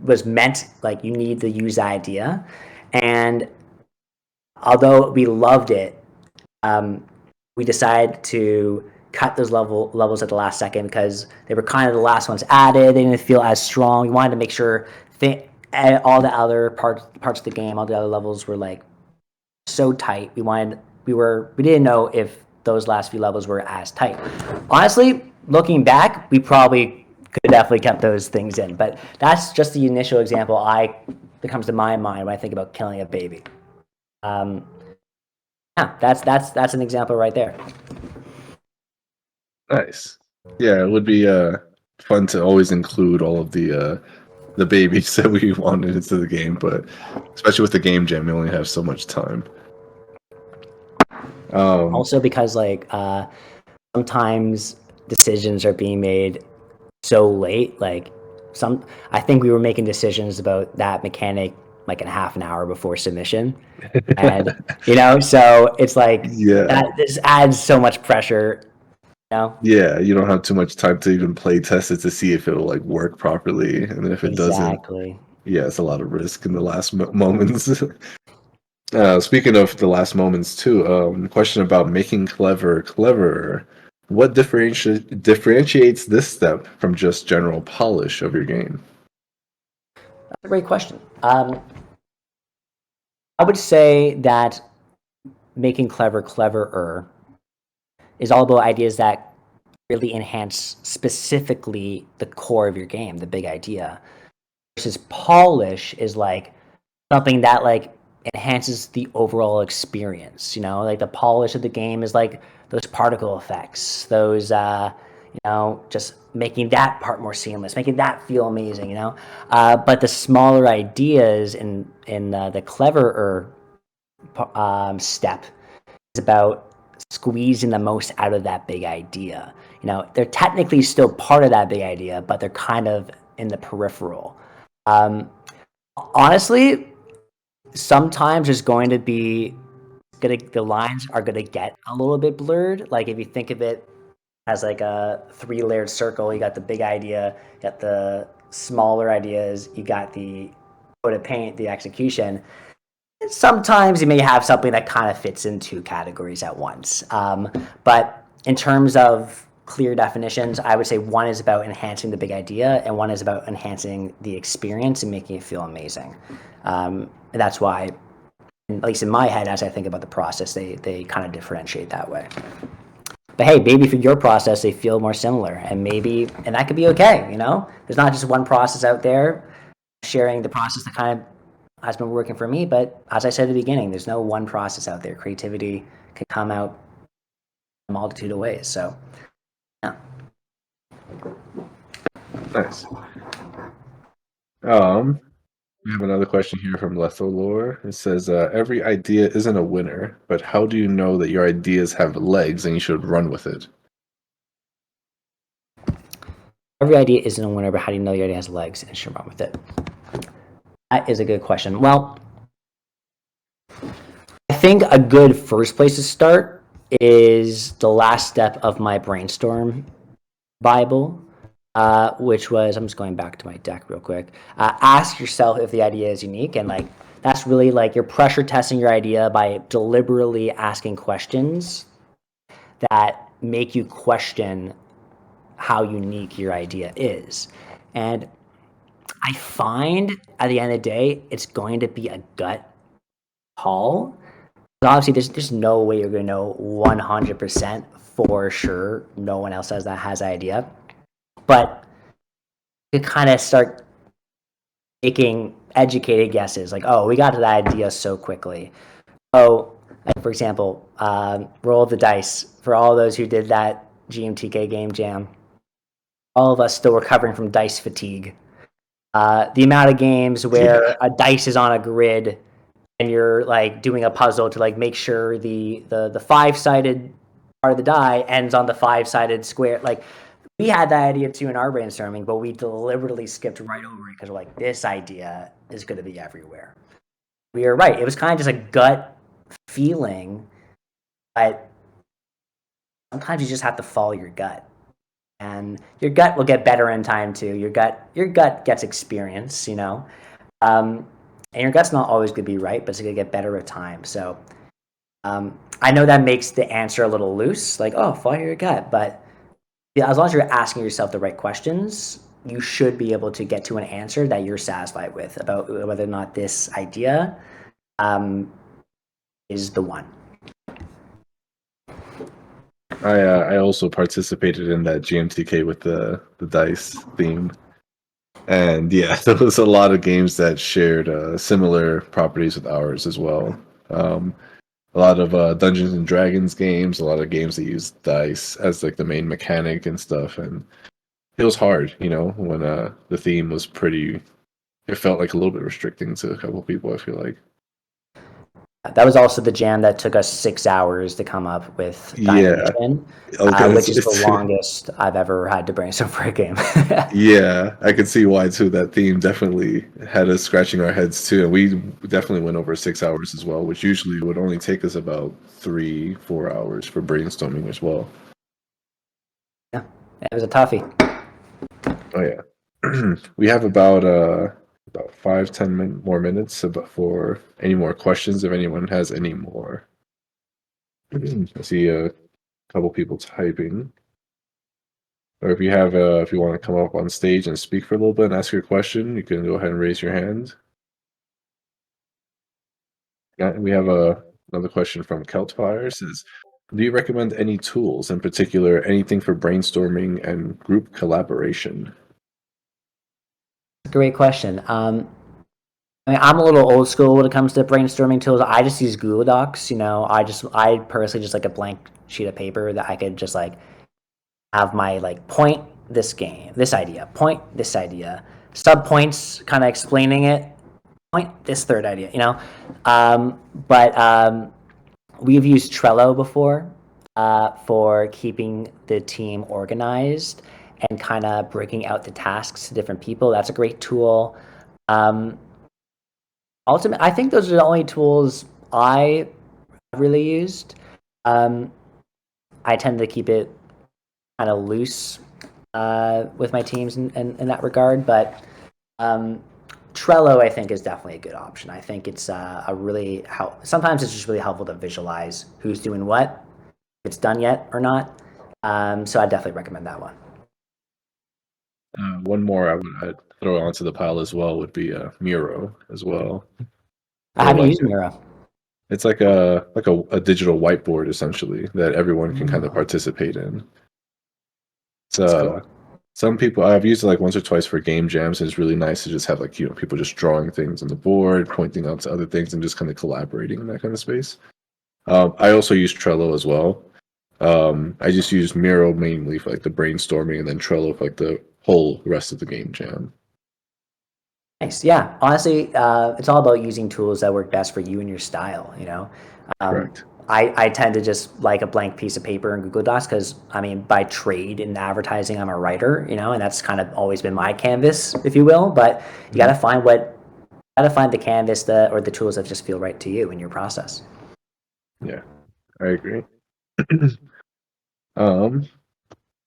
was meant like you need to use that idea, and although we loved it, we decided to cut those levels at the last second because they were kind of the last ones added. They didn't feel as strong. We wanted to make sure all the other parts of the game, all the other levels were like so tight. We didn't know if those last few levels were as tight. Honestly, looking back, we probably could have definitely kept those things in, but that's just the initial example that comes to my mind when I think about killing a baby. Yeah, that's an example right there. Nice. Yeah, it would be fun to always include all of the babies that we wanted into the game, but especially with the game jam, we only have so much time. Also because like sometimes decisions are being made so late, like I think we were making decisions about that mechanic like in half an hour before submission, and so it's like this adds so much pressure. Yeah, you don't have too much time to even play test it to see if it'll like work properly, and if it doesn't, yeah, it's a lot of risk in the last moments. Speaking of the last moments too, question about making cleverer. What differentiates this step from just general polish of your game? That's a great question. I would say that making cleverer is all about ideas that really enhance specifically the core of your game, the big idea. Versus polish is like something that like enhances the overall experience. Like the polish of the game is like those particle effects, those just making that part more seamless, making that feel amazing, but the smaller ideas in the cleverer step is about squeezing the most out of that big idea. They're technically still part of that big idea, but they're kind of in the peripheral. Honestly, sometimes there's going to be the lines are going to get a little bit blurred. Like if you think of it as like a 3-layered circle, you got the big idea, you got the smaller ideas, you got the coat of paint, the execution. Sometimes you may have something that kind of fits in 2 categories at once. But in terms of clear definitions, I would say one is about enhancing the big idea and one is about enhancing the experience and making it feel amazing. And that's why, at least in my head, as I think about the process, they kind of differentiate that way. But hey, maybe for your process, they feel more similar, and that could be okay. There's not just one process out there. Sharing the process that kind of has been working for me, but as I said at the beginning, there's no one process out there. Creativity can come out a multitude of ways. So, yeah. Nice. We have another question here from Letholore. It says, every idea isn't a winner, but how do you know that your ideas have legs and you should run with it? Every idea isn't a winner, but how do you know your idea has legs and you should run with it? That is a good question. Well, I think a good first place to start is the last step of my brainstorm Bible, which was, I'm just going back to my deck real quick. Ask yourself if the idea is unique, and that's really you're pressure testing your idea by deliberately asking questions that make you question how unique your idea is. And I find at the end of the day, it's going to be a gut call. But obviously, there's no way you're going to know 100% for sure. No one else has that idea. But you kind of start making educated guesses, we got to that idea so quickly. For example, roll the dice. For all those who did that GMTK game jam, all of us still recovering from dice fatigue. The amount of games where a dice is on a grid and you're doing a puzzle to make sure the 5-sided part of the die ends on the 5-sided square. We had that idea too in our brainstorming, but we deliberately skipped right over it because this idea is going to be everywhere. We are right. It was kind of just a gut feeling, but sometimes you just have to follow your gut. And your gut will get better in time too. Your gut gets experience, and your gut's not always going to be right, but it's going to get better with time. So I know that makes the answer a little loose, follow your gut. But as long as you're asking yourself the right questions, you should be able to get to an answer that you're satisfied with about whether or not this idea is the one. I also participated in that GMTK with the dice theme. And yeah, there was a lot of games that shared similar properties with ours as well. A lot of Dungeons and Dragons games, a lot of games that use dice as the main mechanic and stuff. And it was hard, when the theme was it felt a little bit restricting to a couple of people, I feel like. That was also the jam that took us 6 hours to come up with Dimension, which is the longest I've ever had to brainstorm for a game. Yeah, I could see why too. That theme definitely had us scratching our heads too, and we definitely went over 6 hours as well, which usually would only take us about 3-4 hours for brainstorming as well. Yeah, it was a toughie. Oh yeah, we have about 5-10 more minutes for any more questions if anyone has any more. I see a couple people typing. Or if you want to come up on stage and speak for a little bit and ask your question, you can go ahead and raise your hand. We have another question from Celtfire. It says, do you recommend any tools, in particular anything for brainstorming and group collaboration? Great question. I'm a little old school when it comes to brainstorming tools. I just use Google Docs. I personally just a blank sheet of paper that I could just have my like point this game, this idea, point this idea, sub points, kind of explaining it, point this third idea, you know. But we've used Trello before for keeping the team organized and kind of breaking out the tasks to different people. That's a great tool. Ultimately, I think those are the only tools I really used. I tend to keep it kind of loose with my teams in that regard, but Trello, I think, is definitely a good option. I think it's sometimes it's just really helpful to visualize who's doing what, if it's done yet or not. So I definitely recommend that one. One more I'd throw onto the pile as well would be Miro as well. I haven't used Miro. It's like a digital whiteboard essentially that everyone can kind of participate in. So cool. Some people I've used it like once or twice for game jams, and it's really nice to just have like people just drawing things on the board, pointing out to other things, and just kind of collaborating in that kind of space. I also use Trello as well. I just use Miro mainly for like the brainstorming, and then Trello for like the whole rest of the game jam. Nice. Yeah. Honestly, it's all about using tools that work best for you and your style, you know? Correct. I tend to just like a blank piece of paper in Google Docs because, I mean, by trade in advertising, I'm a writer, you know, and that's kind of always been my canvas, if you will. But you got to find the canvas or the tools that just feel right to you in your process. Yeah, I agree.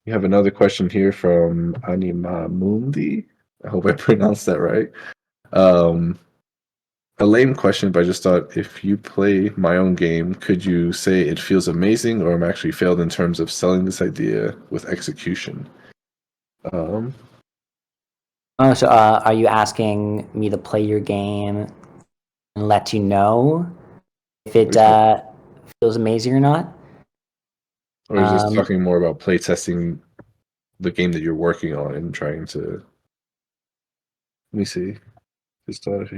We have another question here from Anima Mundi. I hope I pronounced that right. A lame question, but I just thought if you play my own game, could you say it feels amazing or I'm actually failed in terms of selling this idea with execution? So are you asking me to play your game and let you know if it feels amazing or not? Or is this talking more about playtesting the game that you're working on and trying to... Let me see. Just thought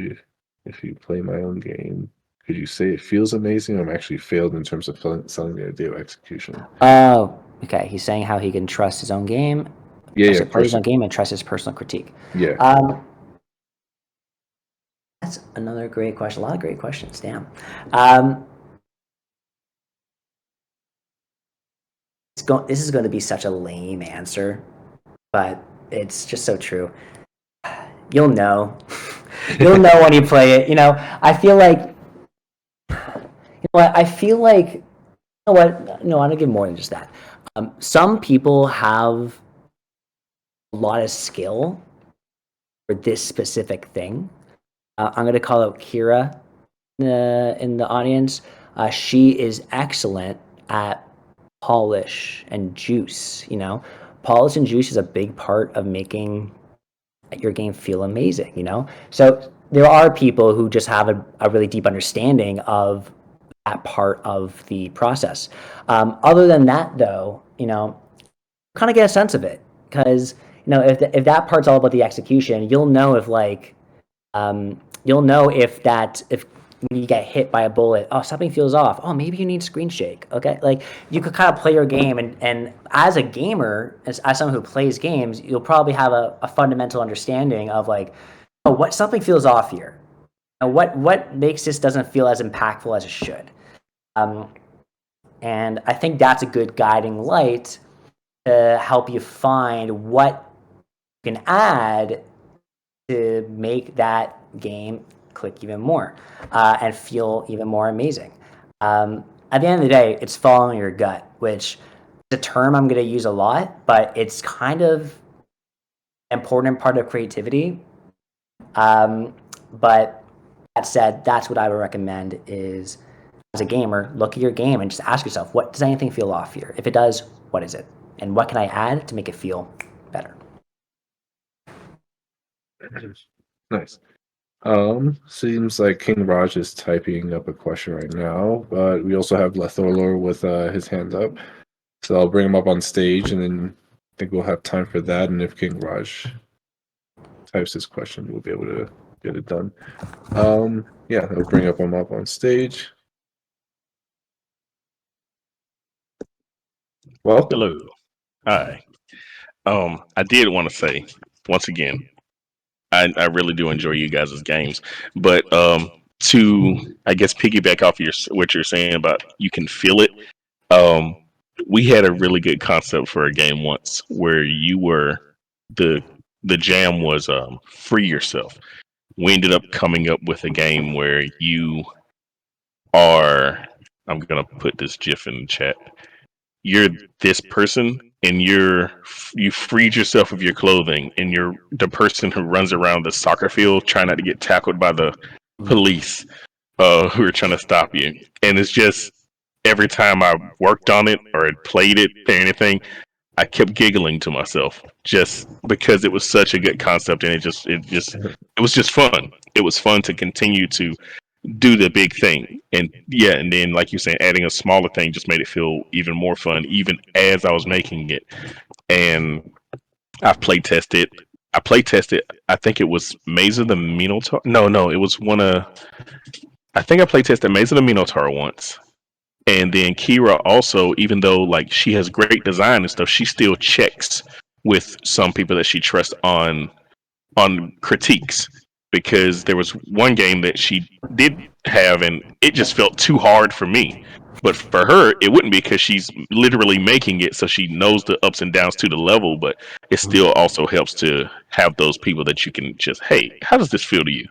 if you play my own game, could you say it feels amazing or I'm actually failed in terms of selling the idea of execution? Oh, okay. He's saying how he can trust his own game. Yeah, play his own game and trust his personal critique. Yeah. That's another great question. A lot of great questions. Damn. This is going to be such a lame answer, but it's just so true. You'll know. You'll know when you play it. You know, I feel like. You know what? You know what? No, I'm gonna give more than just that. Some people have a lot of skill for this specific thing. I'm gonna call out Kira in the audience. She is excellent at polish and juice. You know, polish and juice is a big part of making your game feel amazing. You know, so there are people who just have a really deep understanding of that part of the process. Other than that, though, you know, kind of get a sense of it because you know if that part's all about the execution, you'll know if when you get hit by a bullet, oh, something feels off. Oh, maybe you need screen shake. Okay, like you could kind of play your game, and as a gamer, as someone who plays games, you'll probably have a fundamental understanding of like, oh, what something feels off here. And what makes this doesn't feel as impactful as it should. And I think that's a good guiding light to help you find what you can add to make that game click even more and feel even more amazing. At the end of the day, it's following your gut, which is a term I'm going to use a lot, but it's kind of an important part of creativity. But that said, that's what I would recommend is as a gamer, look at your game and just ask yourself, what does anything feel off here? If it does, what is it? And what can I add to make it feel better? Nice. Seems like King Raj is typing up a question right now, but we also have Lethorlor with his hand up. So I'll bring him up on stage, and then I think we'll have time for that. And if King Raj types his question, we'll be able to get it done. Yeah, I'll bring him up on stage. Welcome. Hello. Hi. I did want to say once again, I really do enjoy you guys' games, but to I guess piggyback off your what you're saying about you can feel it. Um, we had a really good concept for a game once where you were the the jam was free yourself. We ended up coming up with a game where you are. I'm gonna put this GIF in the chat. You're this person, and you freed yourself of your clothing, and you're the person who runs around the soccer field trying not to get tackled by the police who are trying to stop you. And it's just every time I worked on it or played it or anything, I kept giggling to myself just because it was such a good concept, and it was just fun. It was fun to continue to do the big thing, and yeah, and then like you saying, adding a smaller thing just made it feel even more fun, even as I was making it. And I've play tested. I play tested. I think it was Maze of the Minotaur. No, it was one of. I think I play tested Maze of the Minotaur once, and then Kira also, even though like she has great design and stuff, she still checks with some people that she trusts on critiques, because there was one game that she did have and it just felt too hard for me. But for her, it wouldn't be, because she's literally making it, so she knows the ups and downs to the level. But it still also helps to have those people that you can just, hey, how does this feel to you?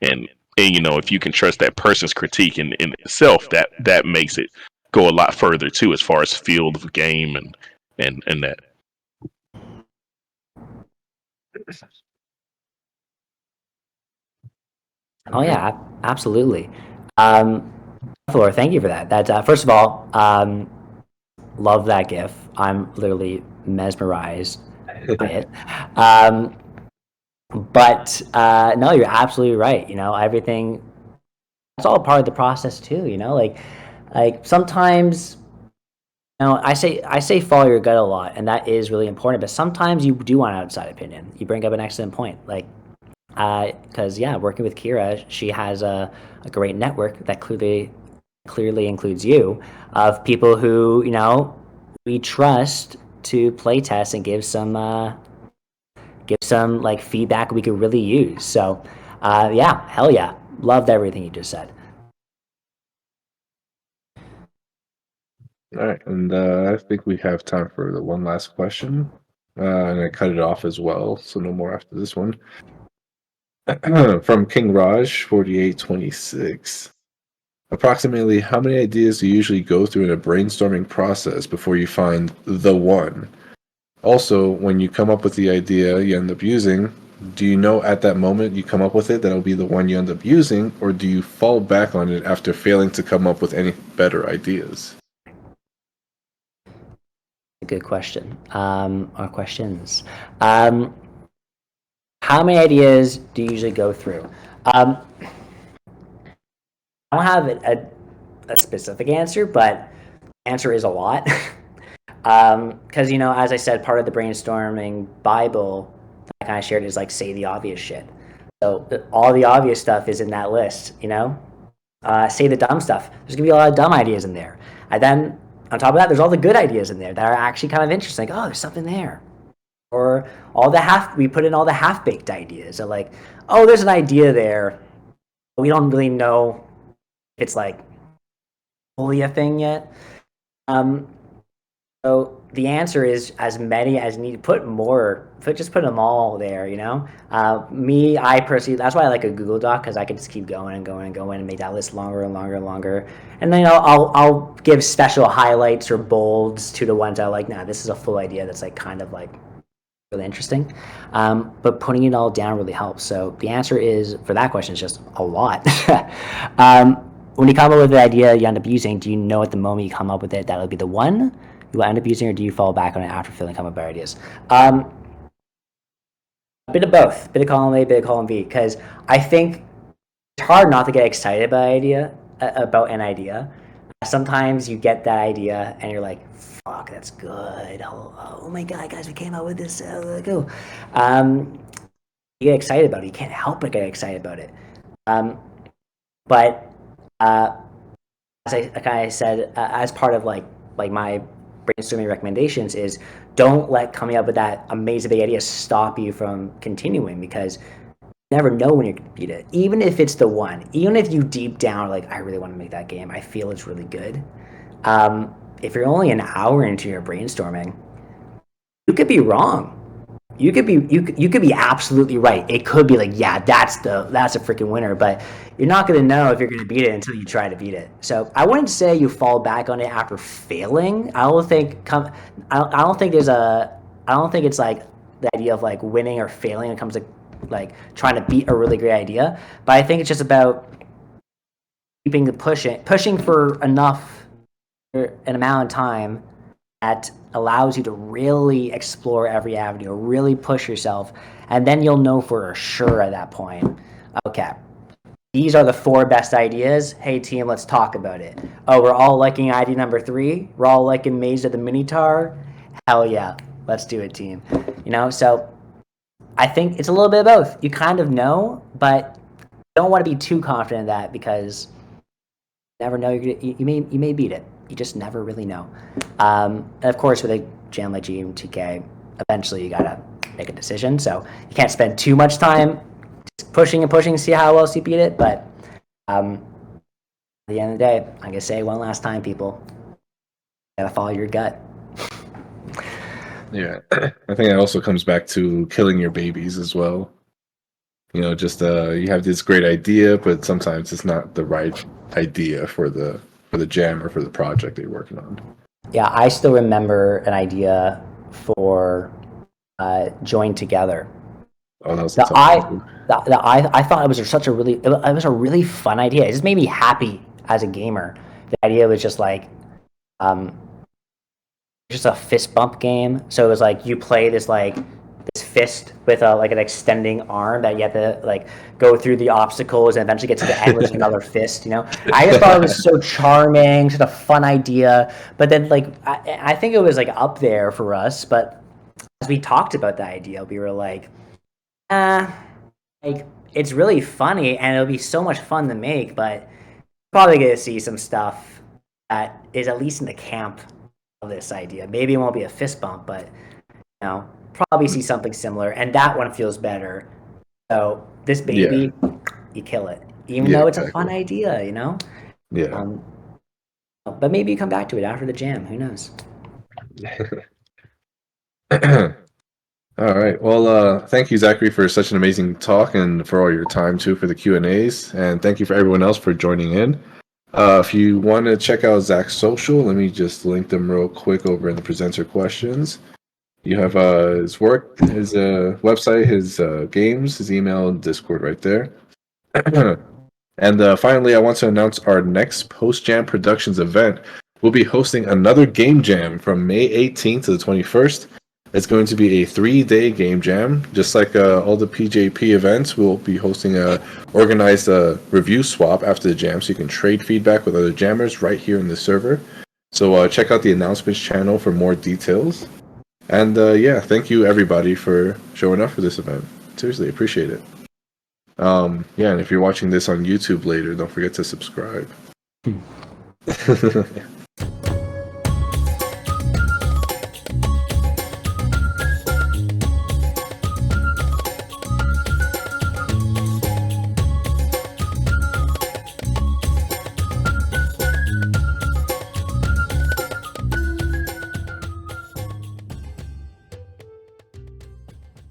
And you know, if you can trust that person's critique in itself, that makes it go a lot further too, as far as field of game and that. Oh yeah, absolutely. Flora, thank you for that. That first of all, love that GIF. I'm literally mesmerized by it. But no, you're absolutely right. You know, everything. It's all part of the process too. You know, like sometimes. You know, I say follow your gut a lot, and that is really important. But sometimes you do want an outside opinion. You bring up an excellent point, like because yeah, working with Kira, she has a great network that clearly includes you, of people who, you know, we trust to play test and give some like feedback we could really use. So yeah, hell yeah, loved everything you just said. All right, and I think we have time for the one last question. And I cut it off as well, so no more after this one. From King Raj 4826. Approximately how many ideas do you usually go through in a brainstorming process before you find the one? Also, when you come up with the idea you end up using, do you know at that moment you come up with it that'll be the one you end up using, or do you fall back on it after failing to come up with any better ideas? Good question. Or questions. How many ideas do you usually go through? I don't have a specific answer, but answer is a lot. Because you know, as I said, part of the brainstorming Bible that I kind of shared is like say the obvious shit. So all the obvious stuff is in that list. You know, say the dumb stuff. There's gonna be a lot of dumb ideas in there, and then on top of that, there's all the good ideas in there that are actually kind of interesting. Like, oh, there's something there. Or we put in all the half-baked ideas. So like, oh, there's an idea there. We don't really know if it's like fully a thing yet. So the answer is as many as need. Just put them all there. You know, I personally, that's why I like a Google Doc, because I can just keep going and going and going and make that list longer and longer and longer. And then I'll give special highlights or bolds to the ones I like. Nah, this is a full idea that's like kind of like really interesting. But putting it all down really helps. So the answer is, for that question, is just a lot. When you come up with the idea you end up using, do you know at the moment you come up with it that will be the one you will end up using, or do you fall back on it after feeling come up with better ideas? A bit of both, bit of column A, bit of column B, because I think it's hard not to get excited about an idea. Sometimes you get that idea and you're like, fuck, that's good. Oh my God, guys, we came out with this. Go. You get excited about it. You can't help but get excited about it. But as I kind of said, as part of like my brainstorming recommendations is don't let coming up with that amazing big idea stop you from continuing, because you never know when you're going to beat it. Even if it's the one, even if you deep down like, I really want to make that game, I feel it's really good. If you're only an hour into your brainstorming, you could be wrong. You could be absolutely right. It could be like, yeah, that's a freaking winner, but you're not going to know if you're going to beat it until you try to beat it. So I wouldn't say you fall back on it after failing. I don't think it's like the idea of like winning or failing when it comes to like trying to beat a really great idea. But I think it's just about keeping the pushing for an amount of time that allows you to really explore every avenue, really push yourself, and then you'll know for sure at that point, okay, these are the 4 best ideas. Hey team, let's talk about it. Oh, we're all liking idea number 3. We're all liking Maze of the Minotaur. Hell yeah, let's do it, team. So I think it's a little bit of both. You kind of know, but don't want to be too confident in that, because you never know. You may beat it. You just never really know. And of course, with a jam like GMTK, eventually you gotta make a decision. So you can't spend too much time just pushing and pushing, see how else you beat it. But at the end of the day, I'm gonna say one last time, people, you gotta follow your gut. Yeah, I think it also comes back to killing your babies as well. Just you have this great idea, but sometimes it's not the right idea for the jam or for the project that you're working on. Yeah, I still remember an idea for Join Together. Oh, that was I thought it was a really fun idea. It just made me happy as a gamer. The idea was just like just a fist bump game. So it was like you play this fist with like an extending arm that you have to like go through the obstacles and eventually get to the end with another fist. I just thought it was so charming, such a fun idea. But then like I think it was like up there for us. But as we talked about the idea, we were like, like it's really funny and it'll be so much fun to make, but probably gonna see some stuff that is at least in the camp of this idea. Maybe it won't be a fist bump, but probably see something similar, and that one feels better. So this baby, you kill it, even though it's a fun idea, Yeah. But maybe you come back to it after the jam. Who knows? All right. Well, thank you, Zachary, for such an amazing talk and for all your time too for the Q&As, and thank you for everyone else for joining in. If you want to check out Zach's social, let me just link them real quick over in the presenter questions. You have his work, his website, his games, his email, and Discord right there. And finally, I want to announce our next Post-Jam Productions event. We'll be hosting another game jam from May 18th to the 21st. It's going to be a 3-day game jam. Just like all the PJP events, we'll be hosting a organized review swap after the jam, so you can trade feedback with other jammers right here in the server. So check out the announcements channel for more details. And thank you everybody for showing up for this event. Seriously, appreciate it. And if you're watching this on YouTube later, don't forget to subscribe.